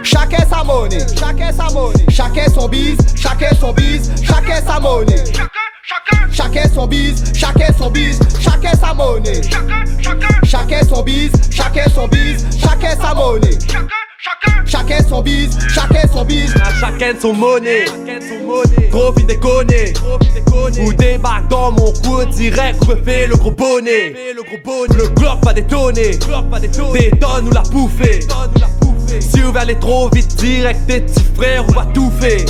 Chacun sa monnaie, chacun sa monnaie. Chacun son bise, chacun son bise, chacun sa monnaie. Chacun son bise, chacun son bise, chacun sa monnaie. Chacun son bise, chacun son bise, chacun sa monnaie. Chacun son bise, chacun son bise. Chacun son monnaie. Trop vite déconner. Ou débarque dans mon cou direct, refait le gros bonnet. Le Glock va détonner. Détonne ou la bouffer. Si vous allez trop vite, direct tes petits frères, on va tout faire.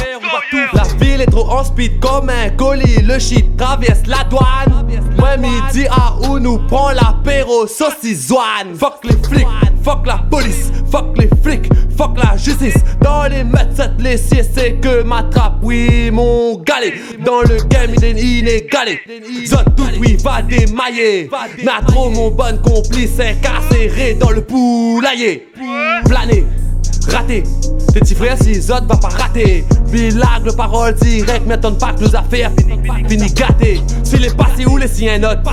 La ville est trop en speed comme un colis. Le shit traverse la douane. Moi midi à où nous prend l'apéro saucisse zouane. Fuck les flics, fuck la police, fuck les flics, fuck la justice. Dans les meutes, cette lessier c'est que ma trappe, oui mon galet. Dans le game il est inégalé. Zot tout oui va démailler. N'a trop mon bon complice incarcéré dans le poulailler. Planer, raté. Tes petits frères si Zot va pas rater. Bilingue, parole directe, m'étonne pas que nos affaires fini gâtées. S'il est passé où les siens notent.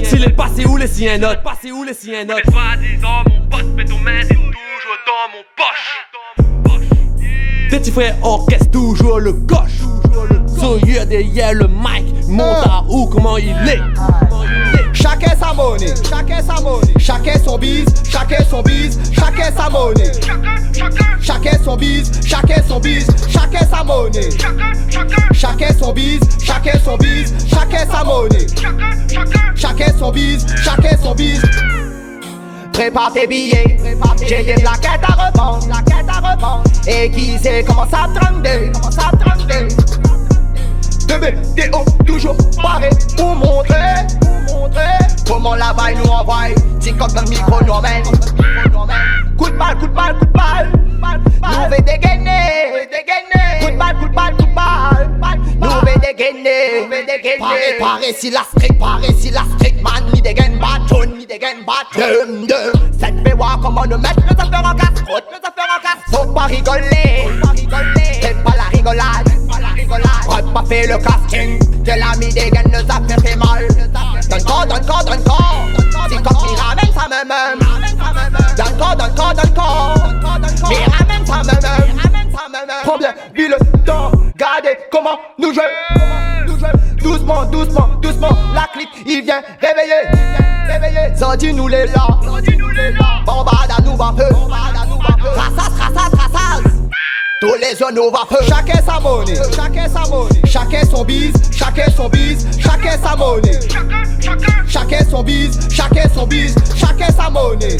S'il est passé où les siens notent. Fais pas 10 ans mon pote, mais ton main c'est toujours dans mon poche. Tes petits frères orchestrent toujours le gauche. Soyeux derrière le mic, monte à où, comment il est. Chacun sa monnaie, chacun sa monnaie. Chacun son bise, chacun son bise, chacun sa monnaie. Chacun son bise, chacun son bise, chacun sa monnaie. Chacun son bise, chacun son bise, chacun sa monnaie. Chacun son bise, chacun son bise. Prépare tes billets, j'ai des plaquettes à revendre, et qui sait comment ça tremble, de vidéos toujours paré pour montrer comment la vaille nous envoie. TikTok dans le micro nous emmène. Coup de balle, nous vais dégainer. Coup de balle, nous vais dégainer. Paré si la street man, mi dégaine bâton, Cette fait voir comment nous mettre nos affaires en casse-croûte, Faut pas rigoler, c'est pas la rigolade. On pas fait le casting, de l'ami dégaine nos affaires fait mal. Donne corps, si comme il ramène ça même. Donne corps, il ramène ça même. Combien vu le temps, regardez comment nous jouons. Doucement, la clique, il vient réveiller. Zodi nous les là, bombade à nous va feu. Traças. Tous les zones nous va feu. Chacun sa monnaie, chacun son bise, chacun sa monnaie. Chacun son bise, chacun sa monnaie.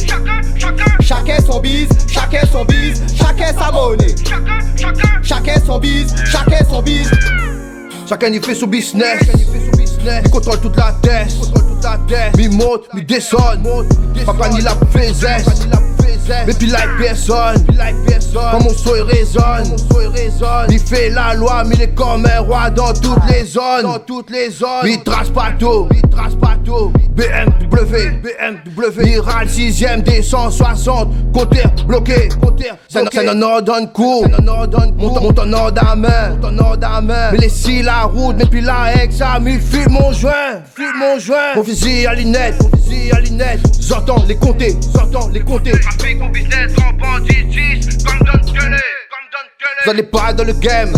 Chacun son bise, chacun sa monnaie. Chacun son bise. Chacun y fait son business. Il contrôle toute la tête. Mi monte, mi descend. Papa ni la faisait. Mais puis like personne. Comme mon souhait résonne. Il fait la loi, mais il est comme un roi dans toutes les zones. Il trace partout. BMW. Miral 6ème des 160. Compteur bloqué. C'est un ordre en cours. Monte en ordre à main. Mais les cils la route, mais puis la examen. Fume mon joint. Mon fusil à lunette. J'entends les compter. Trafic en business, en banditisme, comme Don Gueulet. Vous allez pas dans le game,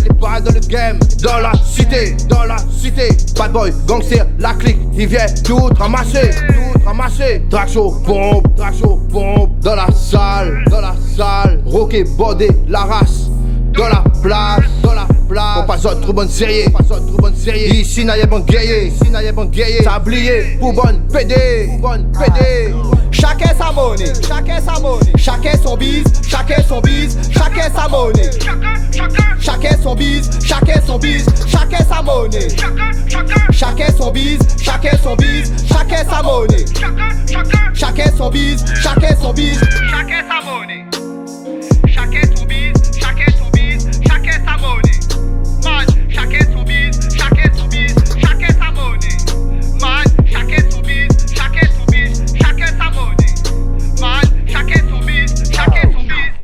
dans la cité, bad boy, gangster, la clique, il vient tout ramasser, traction, bombe, dans la salle, roquet, bordé, la race, dans la place, on passe trop bonne série, ici n'a y'a bon guerrier, tablier, pour bonne PD. Chacun sa monnaie, chacun son bise, chacun sa monnaie. Chacun son bise, chacun sa monnaie. Chacun son bise, chacun sa monnaie. Chacun son bise, chacun sa monnaie. Chacun son bise, chacun sa monnaie. Man, chacun son bise, chacun sa monnaie. Man, chacun son bise, chacun sa monnaie. Man, chacun son bise, chacun son bise.